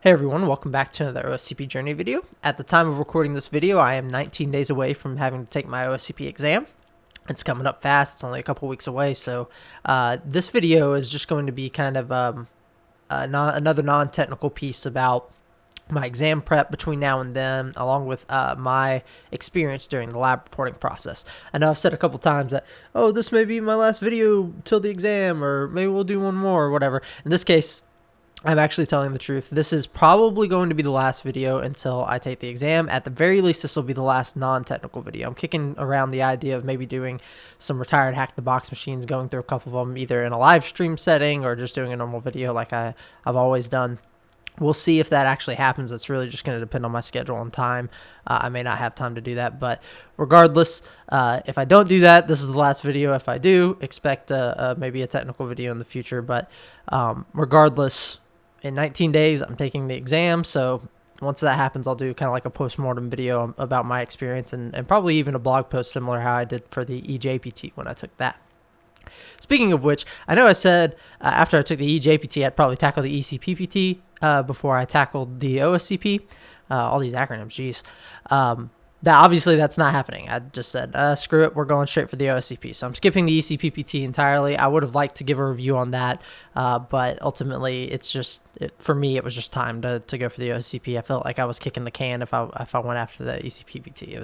Hey everyone, welcome back to another OSCP journey video. At the time of recording this video, I am 19 days away from having to take my OSCP exam. It's coming up fast, it's only a couple weeks away, so this video is just going to be kind of another non-technical piece about my exam prep between now and then, along with my experience during the lab reporting process. I know I've said a couple times that, oh, this may be my last video till the exam, or maybe we'll do one more, or whatever. In this case, I'm actually telling the truth. This is probably going to be the last video until I take the exam. At the very least, this will be the last non-technical video. I'm kicking around the idea of maybe doing some retired Hack the Box machines, going through a couple of them either in a live stream setting or just doing a normal video like I've always done. We'll see if that actually happens. It's really just going to depend on my schedule and time. I may not have time to do that, but regardless, if I don't do that, this is the last video. If I do, expect maybe a technical video in the future, but regardless, in 19 days, I'm taking the exam, so once that happens, I'll do kind of like a post-mortem video about my experience and probably even a blog post similar how I did for the EJPT when I took that. Speaking of which, I know I said after I took the EJPT, I'd probably tackle the ECPPT before I tackled the OSCP. All these acronyms, geez. Obviously, that's not happening. I just said, screw it, we're going straight for the OSCP. So I'm skipping the ECPPT entirely. I would have liked to give a review on that, but ultimately, for me, it was just time to go for the OSCP. I felt like I was kicking the can if I went after the ECPPT. It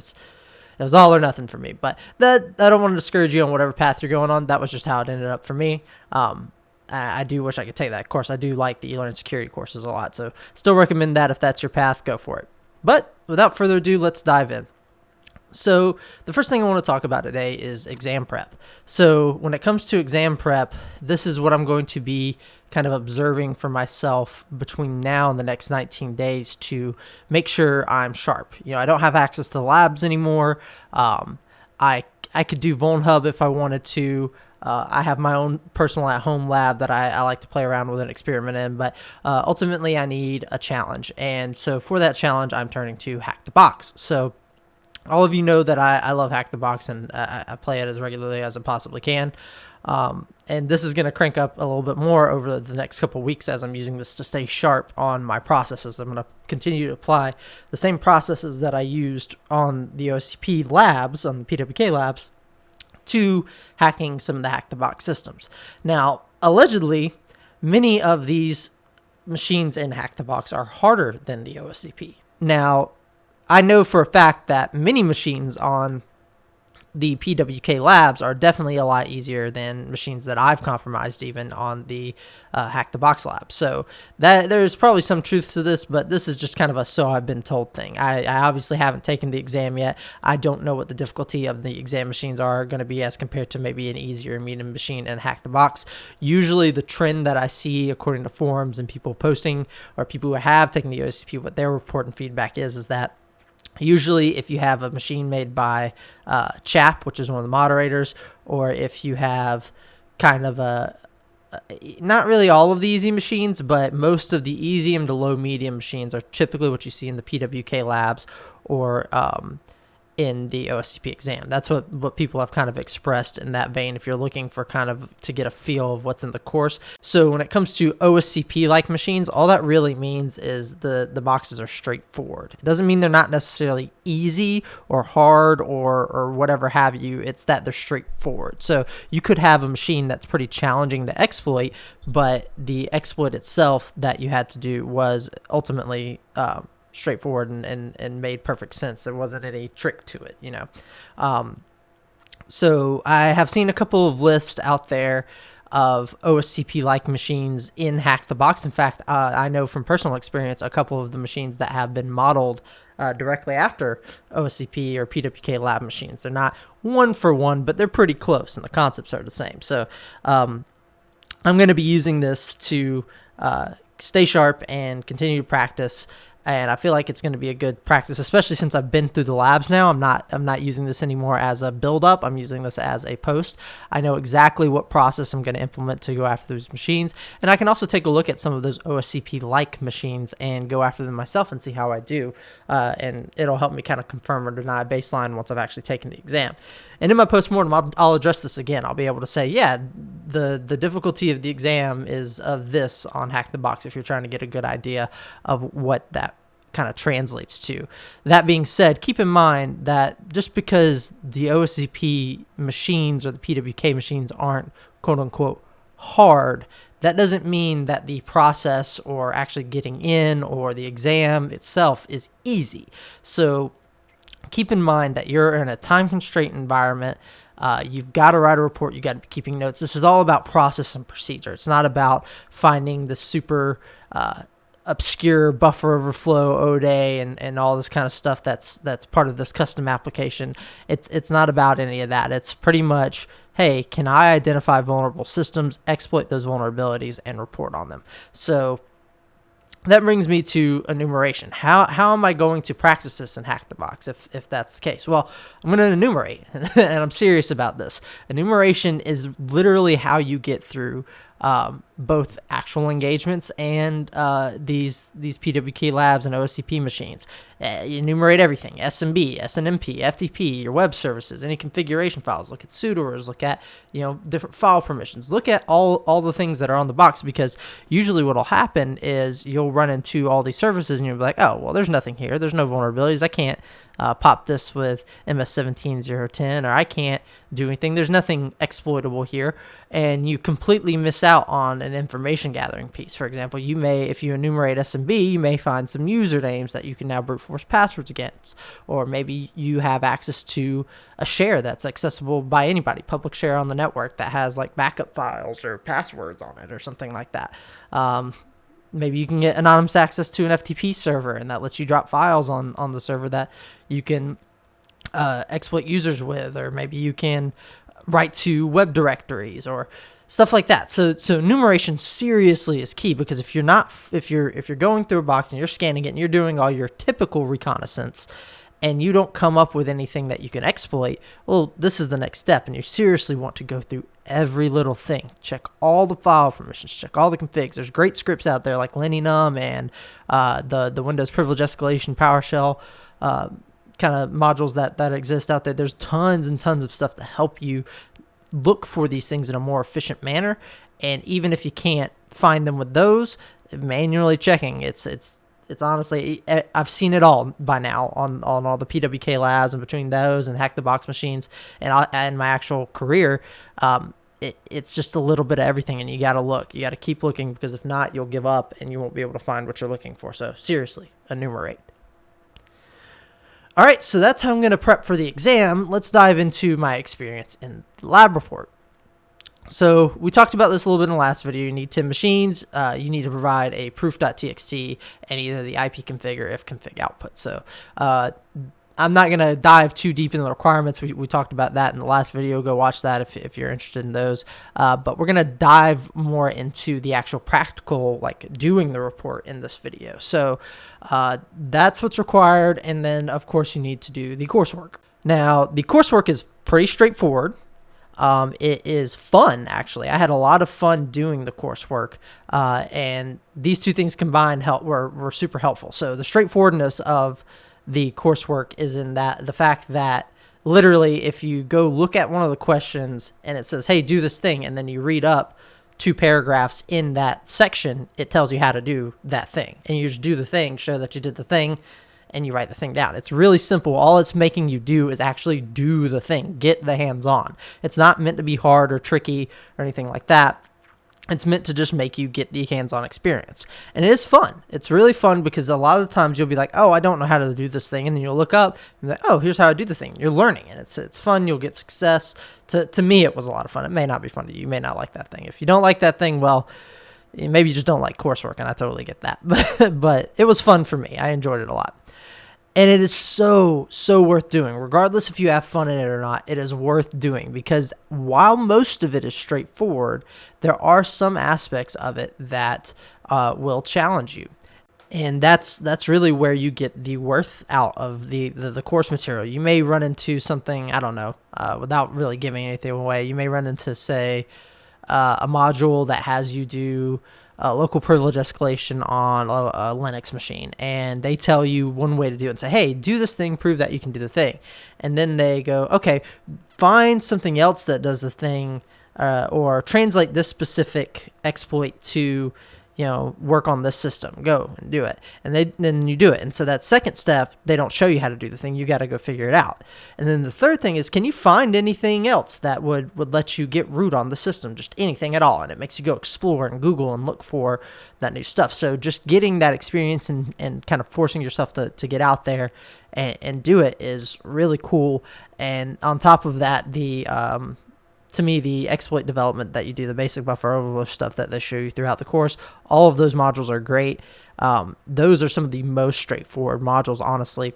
was all or nothing for me. But I don't want to discourage you on whatever path you're going on. That was just how it ended up for me. I do wish I could take that course. I do like the e-learning security courses a lot, so still recommend that if that's your path, go for it. But without further ado, let's dive in. So the first thing I want to talk about today is exam prep. So when it comes to exam prep, this is what I'm going to be kind of observing for myself between now and the next 19 days to make sure I'm sharp. You know, I don't have access to the labs anymore. I could do VulnHub if I wanted to. I have my own personal at-home lab that I like to play around with and experiment in, but ultimately I need a challenge. And so for that challenge, I'm turning to Hack the Box. So all of you know that I love Hack the Box, and I play it as regularly as I possibly can. And this is going to crank up a little bit more over the next couple of weeks as I'm using this to stay sharp on my processes. I'm going to continue to apply the same processes that I used on the OSCP labs, on the PWK labs, to hacking some of the Hack the Box systems. Now, allegedly, many of these machines in Hack the Box are harder than the OSCP. Now, I know for a fact that many machines on the PWK labs are definitely a lot easier than machines that I've compromised even on the Hack the Box lab. So there's probably some truth to this, but this is just kind of a so I've been told thing. I obviously haven't taken the exam yet. I don't know what the difficulty of the exam machines are going to be as compared to maybe an easier medium machine and Hack the Box. Usually the trend that I see according to forums and people posting, or people who have taken the OSCP, what their report and feedback is that usually if you have a machine made by Chap, which is one of the moderators, or if you have kind of not really all of the easy machines, but most of the easy to low medium machines are typically what you see in the PWK labs or in the OSCP exam. That's what people have kind of expressed in that vein if you're looking for kind of to get a feel of what's in the course. So when it comes to OSCP-like machines, all that really means is the boxes are straightforward. It doesn't mean they're not necessarily easy or hard or whatever have you. It's that they're straightforward. So you could have a machine that's pretty challenging to exploit, but the exploit itself that you had to do was ultimately straightforward and made perfect sense. There wasn't any trick to it, you know. So I have seen a couple of lists out there of OSCP-like machines in Hack the Box. In fact, I know from personal experience a couple of the machines that have been modeled directly after OSCP or PWK lab machines. They're not one for one, but they're pretty close, and the concepts are the same. So I'm going to be using this to stay sharp and continue to practice and I feel like it's going to be a good practice, especially since I've been through the labs now. I'm not using this anymore as a build up. I'm using this as a post. I know exactly what process I'm going to implement to go after those machines, and I can also take a look at some of those OSCP like machines and go after them myself and see how I do, and it'll help me kind of confirm or deny a baseline once I've actually taken the exam. And in my postmortem, I'll address this again. I'll be able to say, yeah, the difficulty of the exam is of this on Hack the Box if you're trying to get a good idea of what that kind of translates to. That being said, keep in mind that just because the OSCP machines or the PWK machines aren't quote unquote hard, that doesn't mean that the process or actually getting in or the exam itself is easy. So keep in mind that you're in a time constraint environment. You've got to write a report. You got to be keeping notes. This is all about process and procedure. It's not about finding the super obscure buffer overflow ODE and all this kind of stuff that's part of this custom application. It's not about any of that. It's pretty much, hey, can I identify vulnerable systems, exploit those vulnerabilities, and report on them? So that brings me to enumeration. How am I going to practice this in Hack the Box if that's the case? Well, I'm going to enumerate, and I'm serious about this. Enumeration is literally how you get through both actual engagements and these PWK labs and OSCP machines. You enumerate everything: SMB, SNMP, FTP, your web services, any configuration files. Look at sudoers. Look at different file permissions. Look at all the things that are on the box, because usually what will happen is you'll run into all these services and you'll be like, oh, well, there's nothing here. There's no vulnerabilities. I can't pop this with MS17010, or I can't do anything. There's nothing exploitable here, and you completely miss out on an information gathering piece. For example, you may, if you enumerate SMB, you may find some usernames that you can now brute force passwords against, or maybe you have access to a share that's accessible by anybody, public share on the network that has like backup files or passwords on it or something like that. Maybe you can get anonymous access to an FTP server, and that lets you drop files on the server that you can exploit users with, or maybe you can write to web directories or stuff like that. So enumeration seriously is key, because if you're going through a box and you're scanning it and you're doing all your typical reconnaissance and you don't come up with anything that you can exploit, well, this is the next step, and you seriously want to go through every little thing. Check all the file permissions, check all the configs. There's great scripts out there like Linynum and the Windows Privilege Escalation PowerShell kind of modules that exist out there. There's tons and tons of stuff to help you look for these things in a more efficient manner. And even if you can't find them with those, manually checking, it's honestly, I've seen it all by now on all the PWK labs, and between those and Hack the Box machines and my actual career, it's just a little bit of everything, and you got to look. You got to keep looking, because if not, you'll give up and you won't be able to find what you're looking for. So seriously, enumerate. All right, so that's how I'm going to prep for the exam. Let's dive into my experience in the lab report. So we talked about this a little bit in the last video. You need 10 machines. You need to provide a proof.txt and either the ipconfig or ifconfig output. So I'm not going to dive too deep into the requirements. We talked about that in the last video. Go watch that if you're interested in those. But we're going to dive more into the actual practical, like doing the report in this video. So that's what's required. And then, of course, you need to do the coursework. Now, the coursework is pretty straightforward. It is fun, actually. I had a lot of fun doing the coursework, and these two things combined were super helpful. So the straightforwardness of the coursework is in that the fact that literally if you go look at one of the questions and it says, hey, do this thing, and then you read up 2 paragraphs in that section, it tells you how to do that thing. And you just do the thing, show that you did the thing, and you write the thing down. It's really simple. All it's making you do is actually do the thing, get the hands on. It's not meant to be hard or tricky or anything like that. It's meant to just make you get the hands-on experience. And it is fun. It's really fun, because a lot of the times you'll be like, oh, I don't know how to do this thing. And then you'll look up and be like, oh, here's how I do the thing. You're learning, and it's fun. You'll get success. To me, it was a lot of fun. It may not be fun to you. You may not like that thing. If you don't like that thing, well, maybe you just don't like coursework, and I totally get that. But it was fun for me. I enjoyed it a lot. And it is so worth doing. Regardless if you have fun in it or not, it is worth doing, because while most of it is straightforward, there are some aspects of it that will challenge you. And that's really where you get the worth out of the course material. You may run into something, I don't know, without really giving anything away. You may run into, say, a module that has you do local privilege escalation on a Linux machine, and they tell you one way to do it and say, hey, do this thing, prove that you can do the thing. And then they go, okay, find something else that does the thing, or translate this specific exploit to work on this system. Go and do it. And then you do it. And so that second step, they don't show you how to do the thing. You got to go figure it out. And then the third thing is, can you find anything else that would let you get root on the system? Just anything at all. And it makes you go explore and Google and look for that new stuff. So just getting that experience and kind of forcing yourself to get out there and do it is really cool. And on top of that, to me, the exploit development that you do, the basic buffer overflow stuff that they show you throughout the course, all of those modules are great. Those are some of the most straightforward modules, honestly.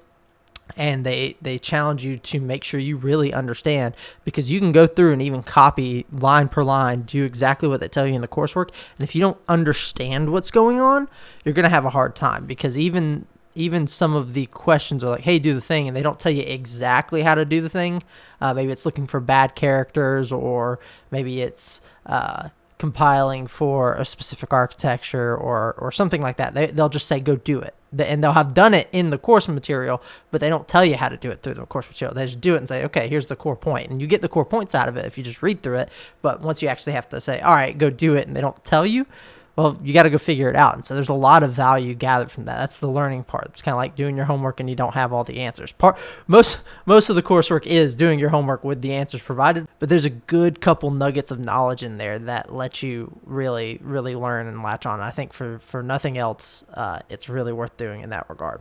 And they challenge you to make sure you really understand, because you can go through and even copy line per line, do exactly what they tell you in the coursework. And if you don't understand what's going on, you're going to have a hard time, because even some of the questions are like, hey, do the thing, and they don't tell you exactly how to do the thing. Maybe it's looking for bad characters, or maybe it's compiling for a specific architecture or something like that. They'll just say, go do it. And they'll have done it in the course material, but they don't tell you how to do it through the course material. They just do it and say, okay, here's the core point. And you get the core points out of it if you just read through it. But once you actually have to say, all right, go do it, and they don't tell you, well, you got to go figure it out. And so there's a lot of value gathered from that. That's the learning part. It's kind of like doing your homework and you don't have all the answers. Most of the coursework is doing your homework with the answers provided, but there's a good couple nuggets of knowledge in there that let you really, really learn and latch on. I think for nothing else, it's really worth doing in that regard.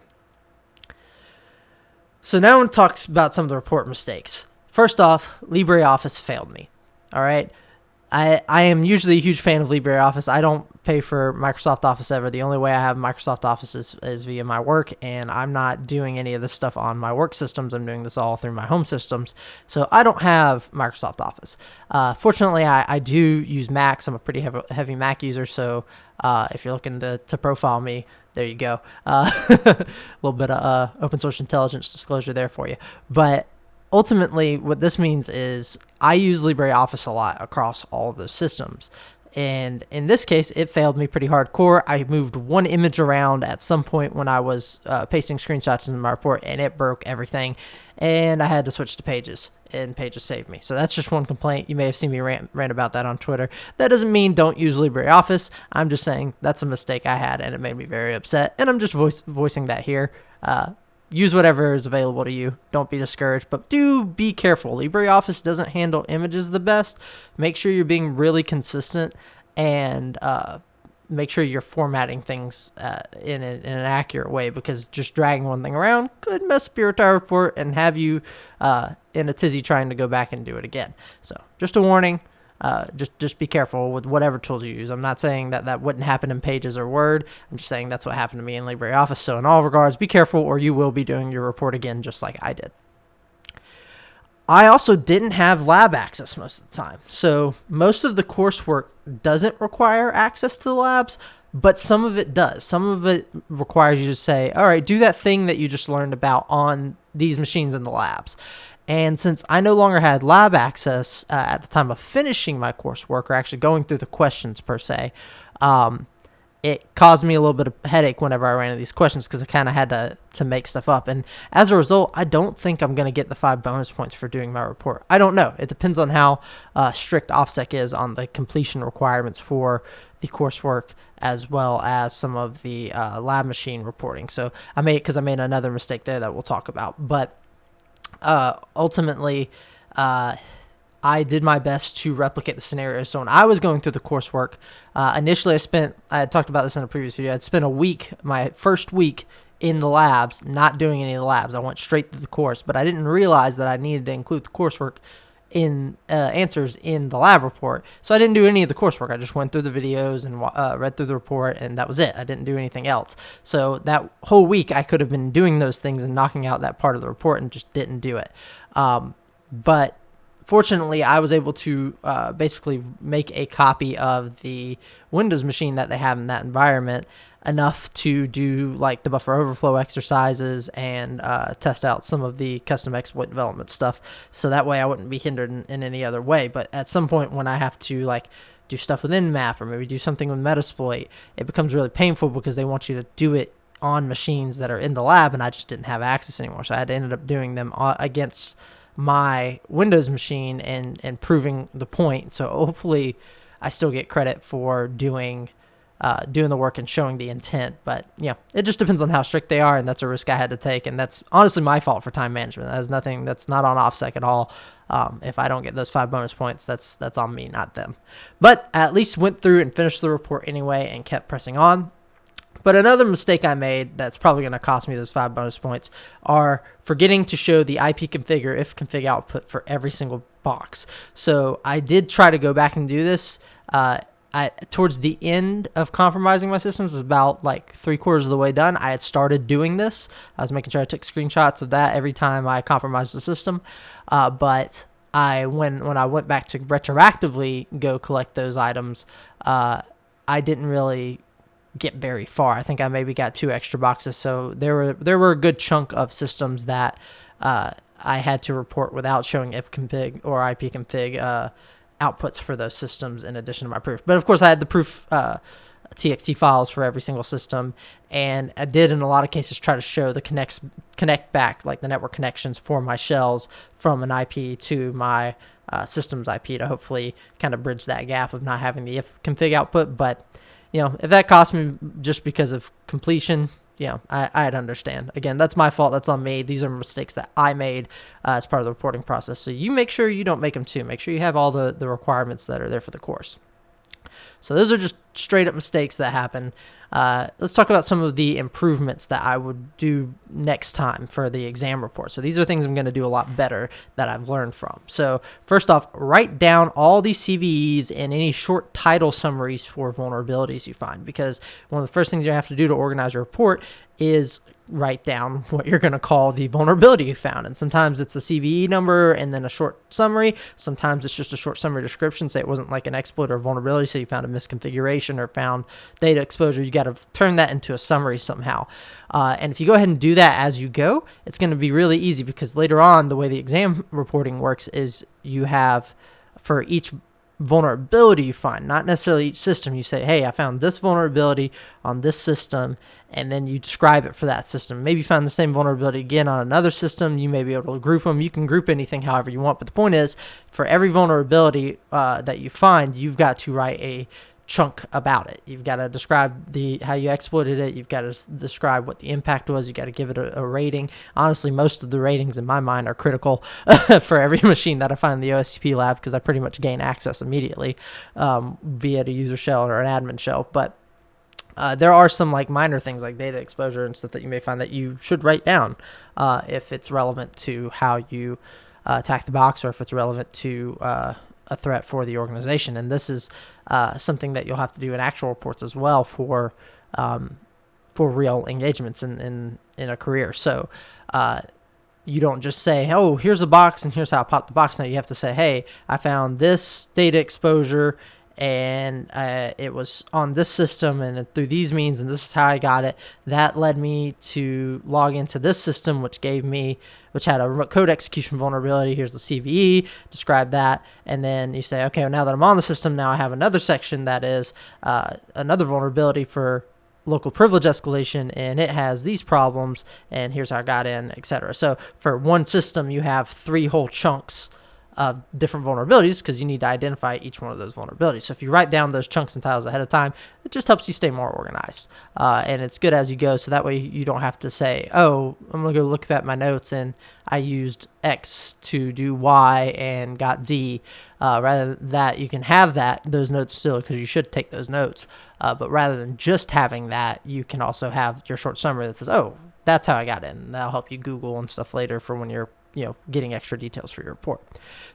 So now I want to talk about some of the report mistakes. First off, LibreOffice failed me. All right. I am usually a huge fan of LibreOffice. I don't pay for Microsoft Office ever. The only way I have Microsoft Office is via my work, and I'm not doing any of this stuff on my work systems. I'm doing this all through my home systems. So I don't have Microsoft Office. Fortunately, I do use Macs. I'm a pretty heavy Mac user, so if you're looking to profile me, there you go. A little bit of open source intelligence disclosure there for you. But ultimately, what this means is I use LibreOffice a lot across all of those systems. And in this case, it failed me pretty hardcore. I moved one image around at some point when I was pasting screenshots in my report, and it broke everything. And I had to switch to Pages, and Pages saved me. So that's just one complaint. You may have seen me rant about that on Twitter. That doesn't mean don't use LibreOffice. I'm just saying that's a mistake I had, and it made me very upset. And I'm just voicing that here. Use whatever is available to you. Don't be discouraged, but do be careful. LibreOffice doesn't handle images the best. Make sure you're being really consistent, and make sure you're formatting things in an accurate way, because just dragging one thing around could mess up your entire report and have you in a tizzy trying to go back and do it again. So just a warning. Just be careful with whatever tools you use. I'm not saying that wouldn't happen in Pages or Word. I'm just saying that's what happened to me in LibreOffice. So in all regards, be careful, or you will be doing your report again just like I did. I also didn't have lab access most of the time. So most of the coursework doesn't require access to the labs, but some of it does. Some of it requires you to say, all right, do that thing that you just learned about on these machines in the labs. And since I no longer had lab access at the time of finishing my coursework, or actually going through the questions per se, it caused me a little bit of headache whenever I ran into these questions, because I kind of had to make stuff up. And as a result, I don't think I'm going to get the 5 bonus points for doing my report. I don't know. It depends on how strict OSCP is on the completion requirements for the coursework, as well as some of the lab machine reporting. So I made another mistake there that we'll talk about. But ultimately, I did my best to replicate the scenario. So when I was going through the coursework, initially I had talked about this in a previous video. I'd spent my first week in the labs, not doing any of the labs. I went straight through the course, but I didn't realize that I needed to include the coursework in answers in the lab report. So I didn't do any of the coursework. I just went through the videos and read through the report, and that was it. I didn't do anything else. So that whole week I could have been doing those things and knocking out that part of the report, and just didn't do it. But fortunately, I was able to basically make a copy of the Windows machine that they have in that environment, enough to do like the buffer overflow exercises and test out some of the custom exploit development stuff. So that way I wouldn't be hindered in any other way. But at some point when I have to like do stuff within map or maybe do something with Metasploit, it becomes really painful because they want you to do it on machines that are in the lab, and I just didn't have access anymore. So I had to end up doing them against my Windows machine and proving the point. So hopefully I still get credit for doing the work and showing the intent. But yeah, it just depends on how strict they are, and that's a risk I had to take. And that's honestly my fault for time management. That has nothing. That's not on OffSec at all. If I don't get those 5 bonus points, that's on me, not them. But I at least went through and finished the report anyway and kept pressing on. But another mistake I made that's probably going to cost me those 5 bonus points are forgetting to show the IP configure if config output for every single box. So I did try to go back and do this. Towards the end of compromising my systems, about like 3/4 of the way done, I had started doing this. I was making sure I took screenshots of that every time I compromised the system. But when I went back to retroactively go collect those items, I didn't really get very far. I think I maybe got 2 extra boxes. So there were a good chunk of systems that I had to report without showing ifconfig or ipconfig outputs for those systems in addition to my proof. But of course I had the proof txt files for every single system, and I did in a lot of cases try to show the connect back, like the network connections for my shells from an IP to my system's IP to hopefully kind of bridge that gap of not having the ifconfig output. But if that cost me just because of completion, I'd understand. Again, that's my fault. That's on me. These are mistakes that I made as part of the reporting process. So you make sure you don't make them too. Make sure you have all the requirements that are there for the course. So those are just straight up mistakes that happen. Let's talk about some of the improvements that I would do next time for the exam report. So these are things I'm going to do a lot better that I've learned from. So first off, write down all these CVEs and any short title summaries for vulnerabilities you find, because one of the first things you have to do to organize your report is write down what you're going to call the vulnerability you found. And sometimes it's a CVE number and then a short summary. Sometimes it's just a short summary description. Say it wasn't like an exploit or vulnerability, so you found a misconfiguration or found data exposure. You got to turn that into a summary somehow. And if you go ahead and do that as you go, it's going to be really easy, because later on, the way the exam reporting works is you have, for each vulnerability you find, not necessarily each system, you say, hey, I found this vulnerability on this system, and then you describe it for that system. Maybe you found the same vulnerability again on another system. You may be able to group them. You can group anything however you want, but the point is, for every vulnerability that you find, you've got to write a chunk about it. You've got to describe how you exploited it. You've got to describe what the impact was. You've got to give it a rating. Honestly, most of the ratings in my mind are critical for every machine that I find in the OSCP lab, because I pretty much gain access immediately via a user shell or an admin shell. But there are some like minor things like data exposure and stuff that you may find that you should write down if it's relevant to how you attack the box, or if it's relevant to a threat for the organization. And this is something that you'll have to do in actual reports as well for real engagements in a career. So you don't just say, oh, here's a box and here's how I popped the box. Now you have to say, hey, I found this data exposure and it was on this system and through these means, and this is how I got it. That led me to log into this system, which had a remote code execution vulnerability. Here's the CVE, describe that, and then you say, okay, well, now that I'm on the system, now I have another section that is another vulnerability for local privilege escalation, and it has these problems, and here's how I got in, etc. So for one system, you have 3 whole chunks of different vulnerabilities, because you need to identify each one of those vulnerabilities. So if you write down those chunks and titles ahead of time, it just helps you stay more organized. And it's good as you go, so that way you don't have to say, oh, I'm going to go look at my notes and I used X to do Y and got Z. Rather than that, you can have those notes still, because you should take those notes. But rather than just having that, you can also have your short summary that says, oh, that's how I got in. That'll help you Google and stuff later for when you're getting extra details for your report.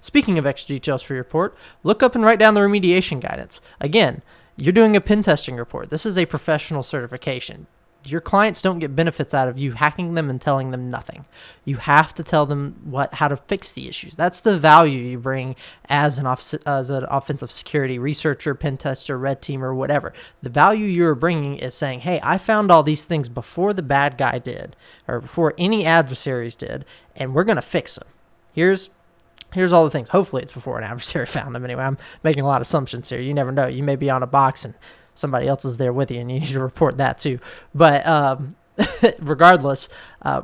Speaking of extra details for your report, look up and write down the remediation guidance. Again, you're doing a pen testing report. This is a professional certification. your clients don't get benefits out of you hacking them and telling them nothing. You have to tell them how to fix the issues. That's the value you bring as an offensive security researcher, pen tester, red teamer, whatever. The value you're bringing is saying, hey, I found all these things before the bad guy did, or before any adversaries did, and we're going to fix them. Here's all the things. Hopefully it's before an adversary found them anyway. I'm making a lot of assumptions here. You never know. You may be on a box and somebody else is there with you and you need to report that too. But regardless,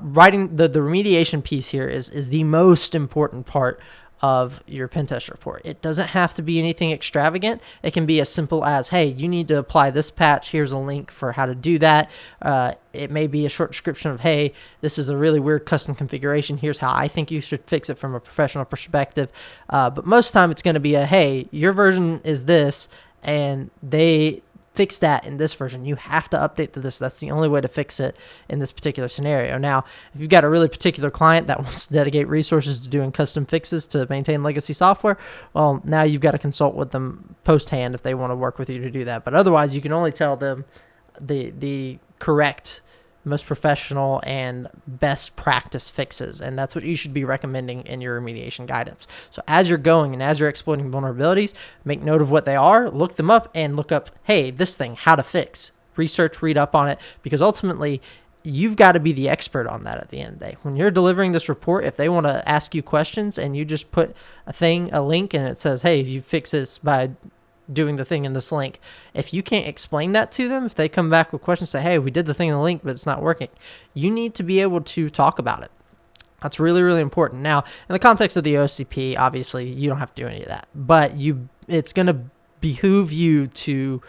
writing the remediation piece here is the most important part of your pen test report. It doesn't have to be anything extravagant. It can be as simple as, hey, you need to apply this patch. Here's a link for how to do that. It may be a short description of, hey, this is a really weird custom configuration. Here's how I think you should fix it from a professional perspective. But most of the time it's going to be a, hey, your version is this, and they fix that in this version. You have to update to this. That's the only way to fix it in this particular scenario. Now, if you've got a really particular client that wants to dedicate resources to doing custom fixes to maintain legacy software, well, now you've got to consult with them post-hand if they want to work with you to do that. But otherwise, you can only tell them the correct, most professional and best practice fixes, and that's what you should be recommending in your remediation guidance. So as you're going and as you're exploiting vulnerabilities, make note of what they are, look them up, and look up, hey, this thing, how to fix. Research, read up on it, because ultimately you've got to be the expert on that at the end of the day. When you're delivering this report, if they want to ask you questions and you just put a link and it says, hey, you fix this by doing the thing in this link. If you can't explain that to them, if they come back with questions, say, hey, we did the thing in the link, but it's not working, you need to be able to talk about it. That's really, really important. Now, in the context of the OSCP, obviously, you don't have to do any of that, but it's going to behoove you to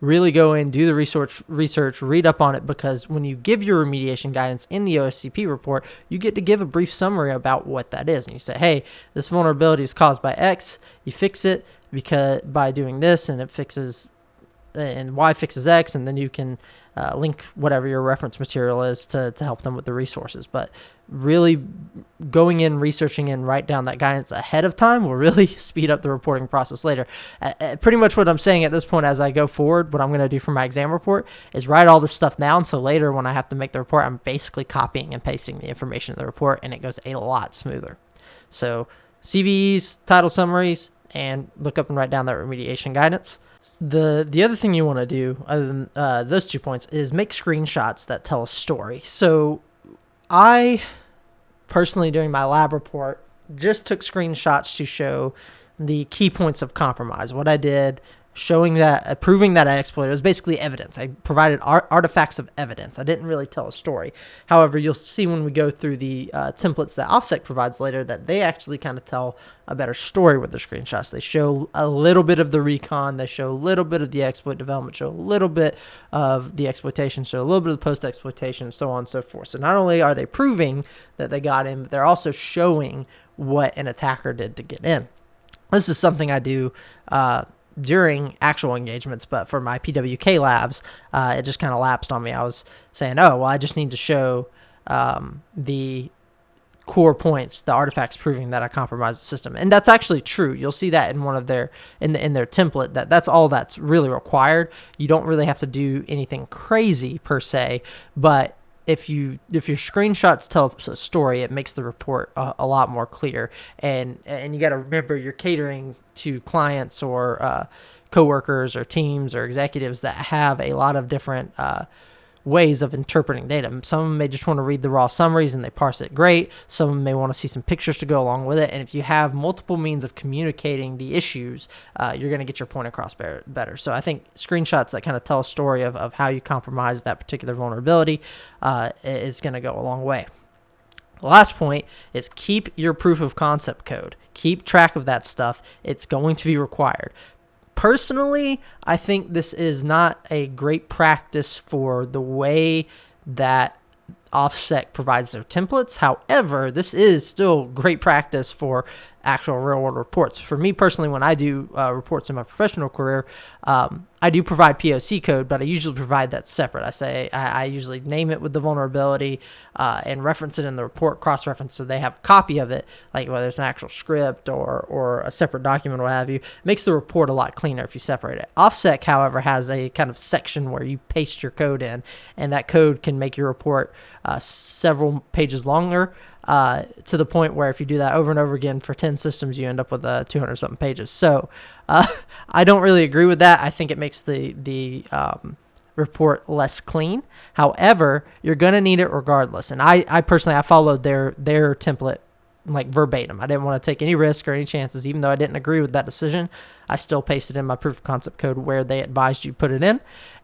really go in, do the research, read up on it, because when you give your remediation guidance in the OSCP report, you get to give a brief summary about what that is. And you say, hey, this vulnerability is caused by X. You fix it because by doing this, and it fixes, and Y fixes X, and then you can link whatever your reference material is to help them with the resources. But really going in, researching, and write down that guidance ahead of time will really speed up the reporting process later. Pretty much what I'm saying at this point as I go forward, what I'm going to do for my exam report is write all this stuff down, so later when I have to make the report, I'm basically copying and pasting the information in the report, and it goes a lot smoother. So CVEs, title summaries, and look up and write down that remediation guidance. The other thing you want to do, other than those 2 points, is make screenshots that tell a story. So I personally, during my lab report, just took screenshots to show the key points of compromise. What I did, showing that, proving that I exploited, it was basically evidence. I provided artifacts of evidence. I didn't really tell a story. However, you'll see when we go through the templates that OSCP provides later that they actually kind of tell a better story with the screenshots. They show a little bit of the recon, they show a little bit of the exploit development, show a little bit of the exploitation, show a little bit of the post-exploitation, so on and so forth. So not only are they proving that they got in, but they're also showing what an attacker did to get in. This is something I do during actual engagements, but for my PWK labs, it just kind of lapsed on me. I was saying, oh, well, I just need to show the core points, the artifacts proving that I compromised the system. And that's actually true. You'll see that in one of their, in their template, that's all that's really required. You don't really have to do anything crazy per se, but if your screenshots tell a story, it makes the report a lot more clear. And you got to remember, you're catering to clients or coworkers or teams or executives that have a lot of different ways of interpreting data. Some of them may just want to read the raw summaries and they parse it great. Some of them may want to see some pictures to go along with it. And if you have multiple means of communicating the issues, you're going to get your point across better. So I think screenshots that kind of tell a story of how you compromise that particular vulnerability is going to go a long way. The last point is keep your proof of concept code. Keep track of that stuff. It's going to be required. Personally, I think this is not a great practice for the way that OffSec provides their templates. However, this is still great practice for actual real world reports. For me personally, when I do reports in my professional career, I do provide POC code, but I usually provide that separate. I usually name it with the vulnerability and reference it in the report, cross-reference, so they have a copy of it, like whether it's an actual script or a separate document or what have you. It makes the report a lot cleaner if you separate it. OSCP, however, has a kind of section where you paste your code in, and that code can make your report several pages longer, to the point where if you do that over and over again for 10 systems, you end up with 200 something pages. So I don't really agree with that. I think it makes the report less clean. However, you're going to need it regardless. And I personally, I followed their template like verbatim. I didn't want to take any risk or any chances. Even though I didn't agree with that decision, I still pasted in my proof of concept code where they advised you put it in.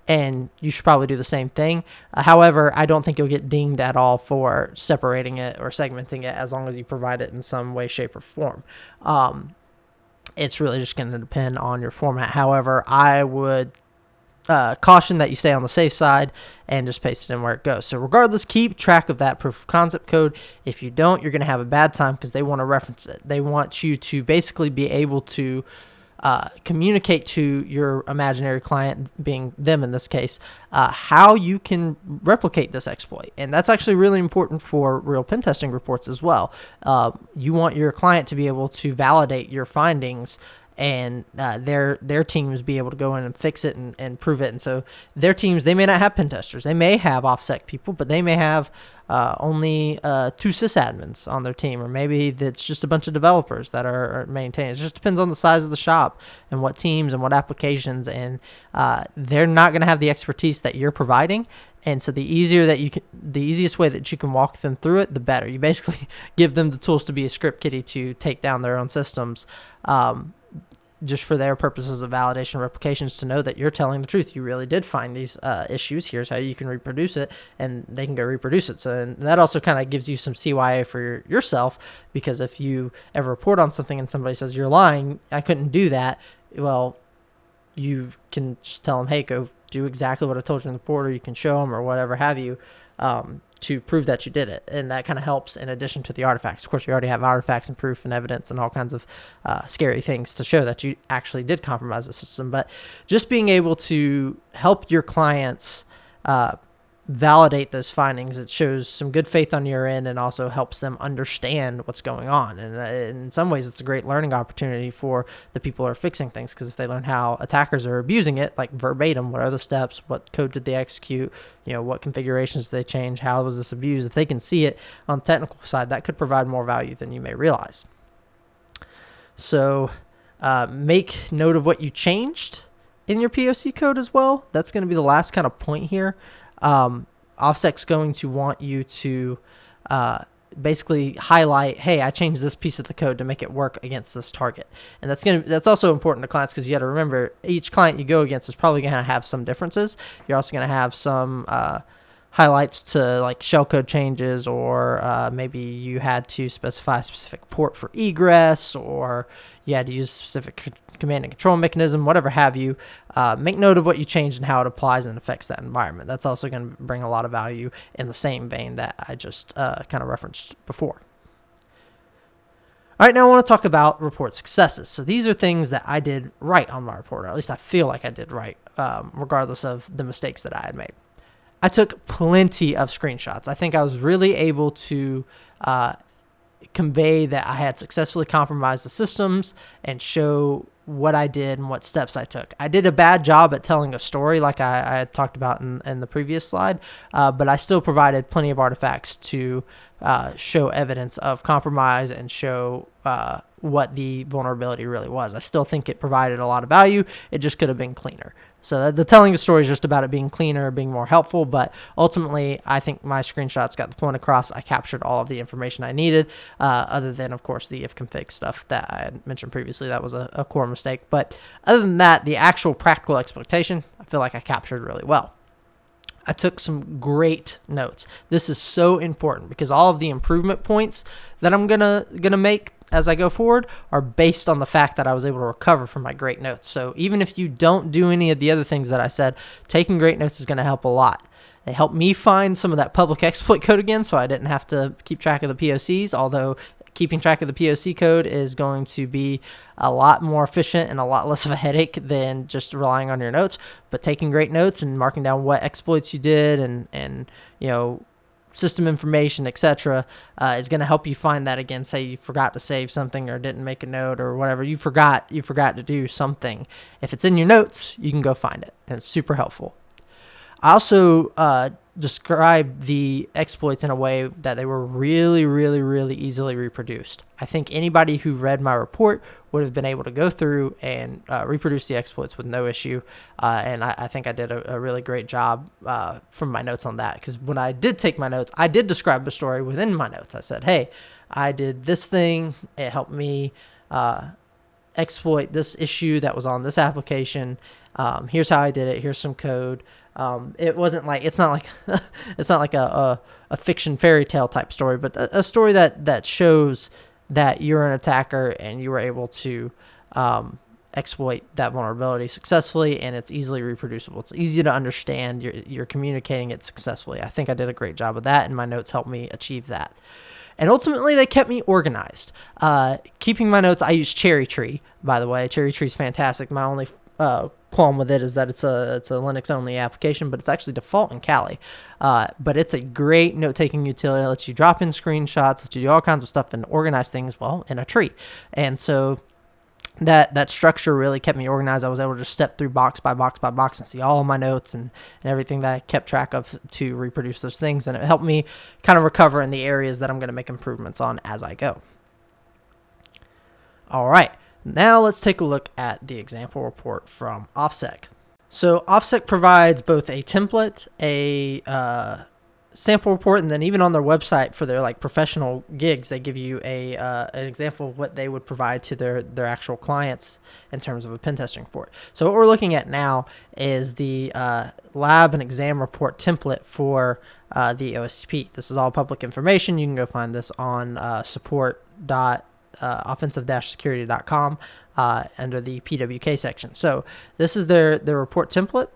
And you should probably do the same thing. However, I don't think you'll get dinged at all for separating it or segmenting it as long as you provide it in some way, shape, or form. It's really just going to depend on your format. However, I would caution that you stay on the safe side and just paste it in where it goes. So regardless, keep track of that proof of concept code. If you don't, you're going to have a bad time because they want to reference it. They want you to basically be able to communicate to your imaginary client, being them in this case, how you can replicate this exploit. And that's actually really important for real pen testing reports as well. You want your client to be able to validate your findings, and their teams be able to go in and fix it and prove it. And so their teams, they may not have pen testers. They may have OffSec people, but they may have only 2 sysadmins on their team, or maybe it's just a bunch of developers that are maintaining. It just depends on the size of the shop and what teams and what applications, and they're not going to have the expertise that you're providing. And so the easiest way that you can walk them through it, the better. You basically give them the tools to be a script kiddie to take down their own systems, just for their purposes of validation replications, to know that you're telling the truth. You really did find these issues. Here's how you can reproduce it, and they can go reproduce it. So and that also kind of gives you some CYA for yourself, because if you ever report on something and somebody says, you're lying, I couldn't do that, well, you can just tell them, hey, go do exactly what I told you in the report, or you can show them or whatever have you, to prove that you did it. And that kind of helps in addition to the artifacts. Of course, you already have artifacts and proof and evidence and all kinds of scary things to show that you actually did compromise the system. But just being able to help your clients validate those findings, it shows some good faith on your end and also helps them understand what's going on. And in some ways, it's a great learning opportunity for the people who are fixing things, because if they learn how attackers are abusing it, like verbatim, what are the steps, what code did they execute, what configurations did they change, how was this abused, if they can see it on the technical side, that could provide more value than you may realize. So make note of what you changed in your POC code as well. That's going to be the last kind of point here. OffSec's going to want you to basically highlight, hey, I changed this piece of the code to make it work against this target. And that's also important to clients, because you got to remember, each client you go against is probably going to have some differences. You're also going to have some highlights to like shellcode changes, or maybe you had to specify a specific port for egress, or you had to use a specific command and control mechanism, whatever have you. Make note of what you changed and how it applies and affects that environment. That's also going to bring a lot of value in the same vein that I just kind of referenced before. All right, now I want to talk about report successes. So these are things that I did right on my report, or at least I feel like I did right, regardless of the mistakes that I had made. I took plenty of screenshots. I think I was really able to convey that I had successfully compromised the systems and show what I did and what steps I took. I did a bad job at telling a story, like I had talked about in the previous slide, but I still provided plenty of artifacts to show evidence of compromise and show what the vulnerability really was. I still think it provided a lot of value. It just could have been cleaner. So the telling the story is just about it being cleaner, being more helpful, but ultimately I think my screenshots got the point across. I captured all of the information I needed, other than, of course, the if config stuff that I had mentioned previously. That was a core mistake. But other than that, the actual practical exploitation, I feel like I captured really well. I took some great notes. This is so important because all of the improvement points that I'm gonna make as I go forward are based on the fact that I was able to recover from my great notes. So even if you don't do any of the other things that I said, taking great notes is going to help a lot. They helped me find some of that public exploit code again, so I didn't have to keep track of the POCs, although keeping track of the POC code is going to be a lot more efficient and a lot less of a headache than just relying on your notes. But taking great notes and marking down what exploits you did and system information, etc., is going to help you find that again. Say you forgot to save something or didn't make a note or whatever, you forgot to do something. If it's in your notes, you can go find it, and it's super helpful. I also described the exploits in a way that they were really, really, really easily reproduced. I think anybody who read my report would have been able to go through and reproduce the exploits with no issue, and I think I did a really great job from my notes on that, because when I did take my notes, I did describe the story within my notes. I said, hey, I did this thing, it helped me exploit this issue that was on this application. Here's how I did it. Here's some code. It's not like a fiction fairy tale type story, but a story that shows that you're an attacker and you were able to exploit that vulnerability successfully, and it's easily reproducible. It's easy to understand. You're communicating it successfully. I think I did a great job of that, and my notes helped me achieve that. And ultimately, they kept me organized. Keeping my notes, I use Cherry Tree, by the way. Cherry Tree is fantastic. My only qualm with it is that it's a Linux only application, but it's actually default in Kali. But it's a great note taking utility. It lets you drop in screenshots, lets you do all kinds of stuff and organize things, well, in a tree. And so that structure really kept me organized. I was able to just step through box by box by box and see all of my notes and everything that I kept track of to reproduce those things. And it helped me kind of recover in the areas that I'm going to make improvements on as I go. All right. Now let's take a look at the example report from OSCP. So OSCP provides both a template, a sample report, and then even on their website for their professional gigs, they give you an example of what they would provide to their actual clients in terms of a pen testing report. So what we're looking at now is the lab and exam report template for the OSCP. This is all public information. You can go find this on support.offensive-security.com under the PWK section. So this is their report template.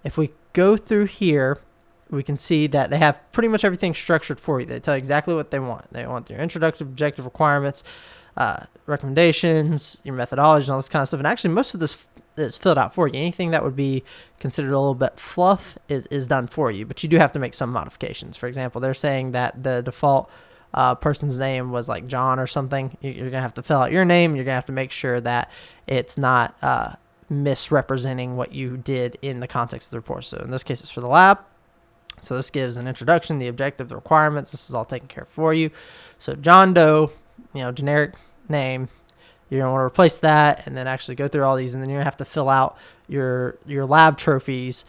If we go through here, we can see that they have pretty much everything structured for you. They tell you exactly what they want. They want your introductive objective requirements, recommendations, your methodology, and all this kind of stuff. And actually, most of this is filled out for you. Anything that would be considered a little bit fluff is done for you, but you do have to make some modifications. For example, they're saying that the default person's name was like John or something. You're going to have to fill out your name. You're going to have to make sure that it's not misrepresenting what you did in the context of the report. So in this case, it's for the lab. So this gives an introduction, the objective, the requirements. This is all taken care of for you. So John Doe, generic name. You're going to want to replace that and then actually go through all these, and then you're going to have to fill out your lab trophies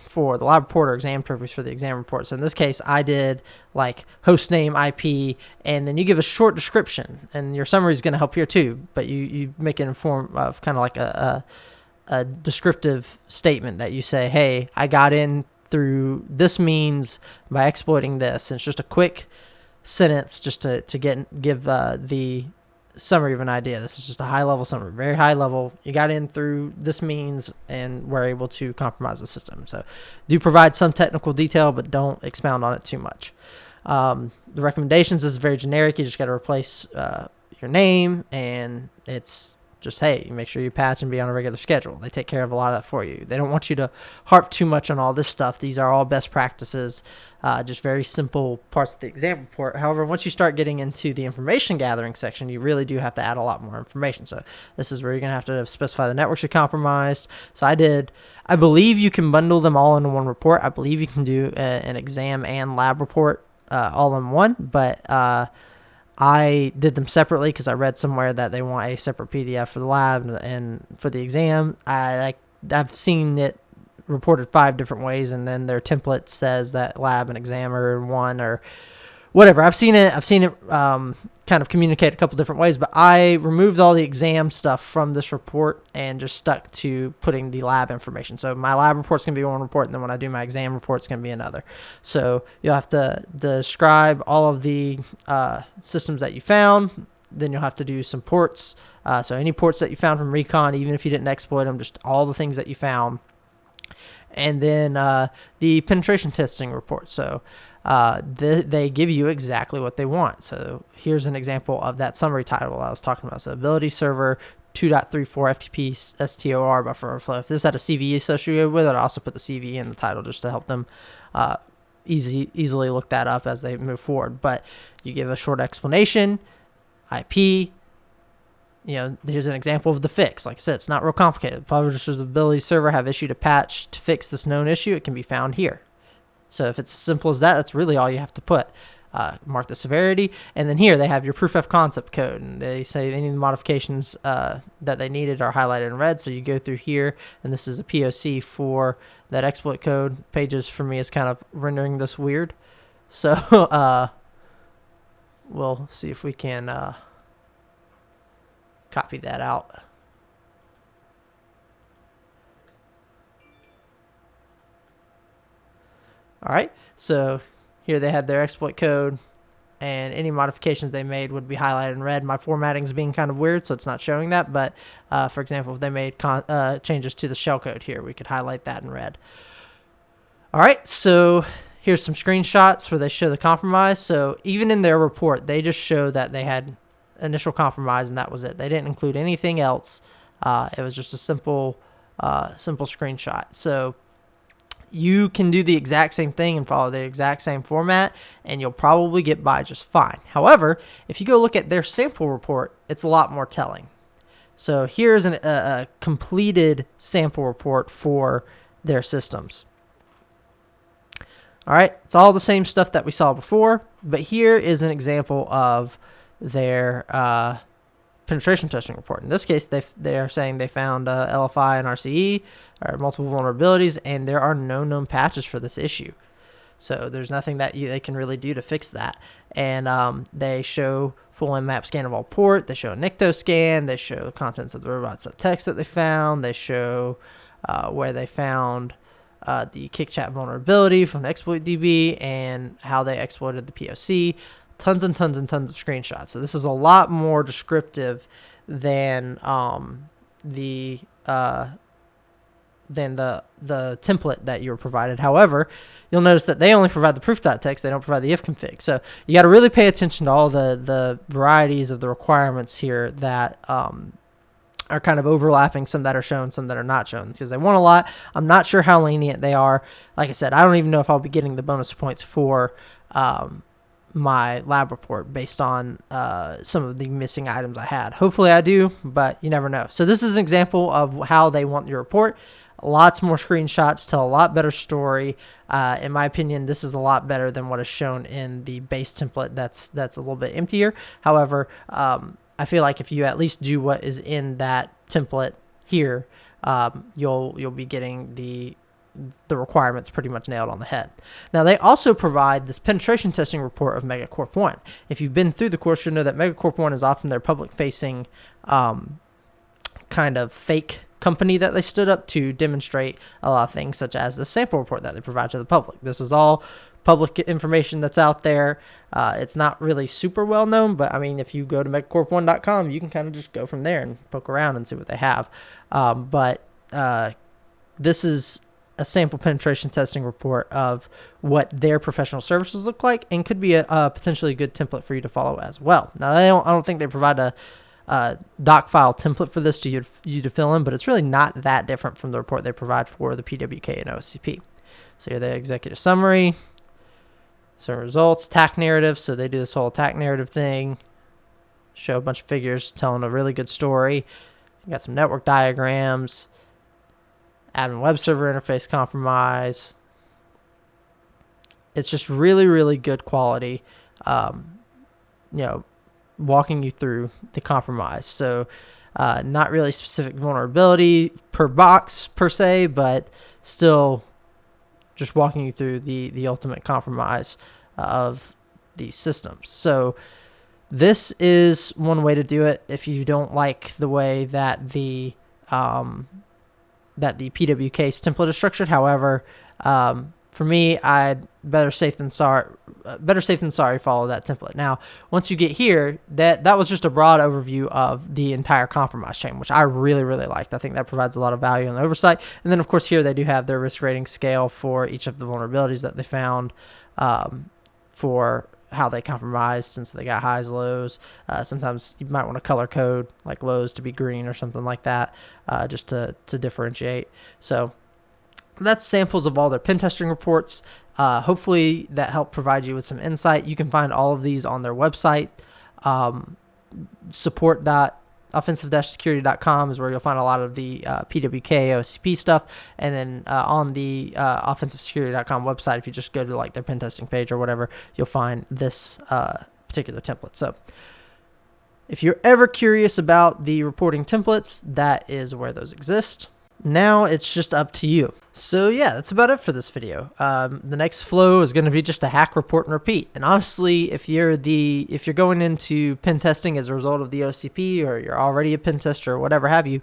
for the lab report or exam trophies for the exam report. So in this case, I did host name, IP, and then you give a short description, and your summary is going to help here too, but you make it in form of kind of like a descriptive statement that you say, hey, I got in through this means by exploiting this. And it's just a quick sentence just to give the summary of an idea. This is just a high-level summary, very high level. You got in through this means and we're able to compromise the system. So do provide some technical detail, but don't expound on it too much. The recommendations is very generic. You just got to replace your name, and it's just, hey, you make sure you patch and be on a regular schedule. They take care of a lot of that for you. They don't want you to harp too much on all this stuff. These are all best practices, just very simple parts of the exam report. However, once you start getting into the information gathering section, you really do have to add a lot more information. So this is where you're going to have to specify the networks you're compromised. So I believe you can bundle them all into one report. I believe you can do an exam and lab report all in one, but I did them separately because I read somewhere that they want a separate PDF for the lab and for the exam. I've seen it reported 5 different ways, and then their template says that lab and exam are in one or whatever. I've seen it kind of communicate a couple different ways, but I removed all the exam stuff from this report and just stuck to putting the lab information. So my lab report's going to be one report, and then when I do my exam report, it's going to be another. So you'll have to describe all of the systems that you found. Then you'll have to do some ports. So any ports that you found from Recon, even if you didn't exploit them, just all the things that you found. And then the penetration testing report. So they give you exactly what they want. So here's an example of that summary title I was talking about. So ability server 2.34 FTP STOR buffer overflow. If this had a CVE associated with it, I also put the CVE in the title just to help them easily look that up as they move forward. But you give a short explanation, IP. Here's an example of the fix. Like I said, it's not real complicated. Publisher's ability server have issued a patch to fix this known issue. It can be found here. So if it's as simple as that, that's really all you have to put. Mark the severity, and then here they have your proof of concept code, and they say any of the modifications that they needed are highlighted in red. So you go through here, and this is a POC for that exploit code. Pages for me is kind of rendering this weird, so we'll see if we can copy that out. All right, so here they had their exploit code, and any modifications they made would be highlighted in red. My formatting is being kind of weird, so it's not showing that. But for example, if they made changes to the shellcode here, we could highlight that in red. All right, so here's some screenshots where they show the compromise. So even in their report, they just show that they had initial compromise, and that was it. They didn't include anything else. It was just a simple screenshot. So you can do the exact same thing and follow the exact same format, and you'll probably get by just fine. However, if you go look at their sample report, it's a lot more telling. So here's a completed sample report for their systems. All right, it's all the same stuff that we saw before, but here is an example of their penetration testing report. In this case, they are saying they found LFI and RCE, or multiple vulnerabilities, and there are no known patches for this issue. So there's nothing that they can really do to fix that. And they show full nmap scan of all port. They show a NICTO scan. They show the contents of the robot set text that they found. They show where they found the kickchat vulnerability from the exploit DB and how they exploited the POC. Tons and tons and tons of screenshots. So this is a lot more descriptive than the template that you were provided. However, you'll notice that they only provide the proof.txt. They don't provide the if config. So you got to really pay attention to all the varieties of the requirements here that are kind of overlapping, some that are shown, some that are not shown, because they want a lot. I'm not sure how lenient they are. Like I said, I don't even know if I'll be getting the bonus points for my lab report based on some of the missing items I had. Hopefully I do, but you never know. So this is an example of how they want your report. Lots more screenshots tell a lot better story. In my opinion, this is a lot better than what is shown in the base template. That's a little bit emptier. However, I feel like if you at least do what is in that template here, you'll be getting the requirements pretty much nailed on the head. Now, they also provide this penetration testing report of Megacorp 1. If you've been through the course, you'll know that Megacorp 1 is often their public-facing kind of fake company that they stood up to demonstrate a lot of things, such as the sample report that they provide to the public. This is all public information that's out there. It's not really super well known, but I mean, if you go to megacorp1.com, you can kind of just go from there and poke around and see what they have. But this is a sample penetration testing report of what their professional services look like, and could be a potentially good template for you to follow as well. Now, I don't think they provide a doc file template for this to you to fill in, but it's really not that different from the report they provide for the PWK and OSCP. So here, the executive summary, some results, attack narrative. So they do this whole attack narrative thing, show a bunch of figures telling a really good story. You got some network diagrams, admin web server interface compromise. It's just really, really good quality, walking you through the compromise. So not really specific vulnerability per box per se, but still just walking you through the ultimate compromise of these systems. So this is one way to do it if you don't like the way that the PWK's template is structured. However, for me, I'd better safe than sorry follow that template. Now, once you get here, that was just a broad overview of the entire compromise chain, which I really, really liked. I think that provides a lot of value and oversight. And then, of course, here they do have their risk rating scale for each of the vulnerabilities that they found, for how they compromise, since they got highs, lows. Sometimes you might want to color code like lows to be green or something like that, just to differentiate. So that's samples of all their pen testing reports. Hopefully that helped provide you with some insight. You can find all of these on their website. Support.offensive-security.com is where you'll find a lot of the PWK, OSCP stuff. And then on the offensivesecurity.com website, if you just go to like their pen testing page or whatever, you'll find this particular template. So if you're ever curious about the reporting templates, that is where those exist. Now it's just up to you. So yeah, that's about it for this video. The next flow is going to be just a hack, report, and repeat. And honestly, if you're going into pen testing as a result of the OSCP, or you're already a pen tester or whatever have you,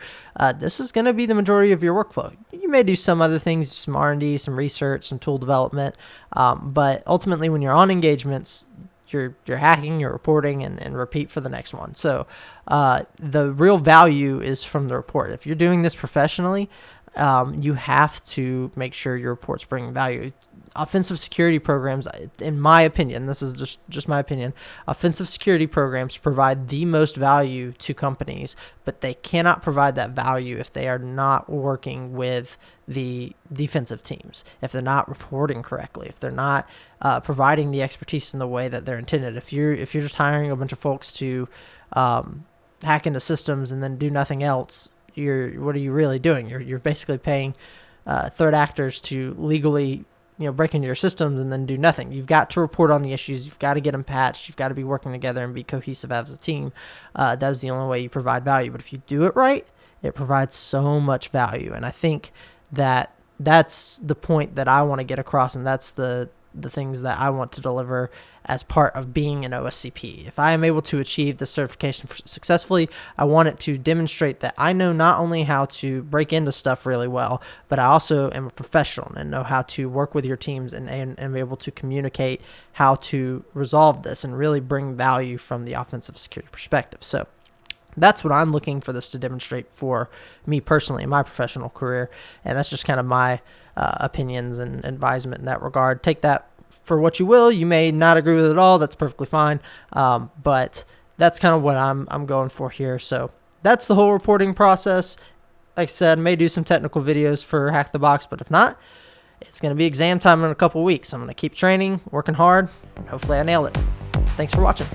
this is going to be the majority of your workflow. You may do some other things, some R&D, some research, some tool development, but ultimately when you're on engagements, you're hacking, you're reporting, and repeat for the next one. So the real value is from the report. If you're doing this professionally, you have to make sure your reports bring value. Offensive security programs, in my opinion, this is just my opinion, offensive security programs provide the most value to companies, but they cannot provide that value if they are not working with the defensive teams, if they're not reporting correctly, if they're not providing the expertise in the way that they're intended. If you're just hiring a bunch of folks to hack into systems and then do nothing else, what are you really doing? You're basically paying third actors to legally break into your systems and then do nothing. You've got to report on the issues. You've got to get them patched. You've got to be working together and be cohesive as a team. That is the only way you provide value. But if you do it right, it provides so much value. And I think that that's the point that I want to get across, and that's the things that I want to deliver as part of being an OSCP. If I am able to achieve this certification successfully, I want it to demonstrate that I know not only how to break into stuff really well, but I also am a professional and know how to work with your teams and be able to communicate how to resolve this and really bring value from the offensive security perspective. So that's what I'm looking for this to demonstrate for me personally in my professional career, and that's just kind of my opinions and advisement in that regard. Take that for what you will. You may not agree with it at all. That's perfectly fine. But that's kind of what I'm going for here. So that's the whole reporting process. Like I said, I may do some technical videos for Hack the Box, but if not, it's going to be exam time in a couple weeks. I'm going to keep training, working hard, and hopefully I nail it. Thanks for watching.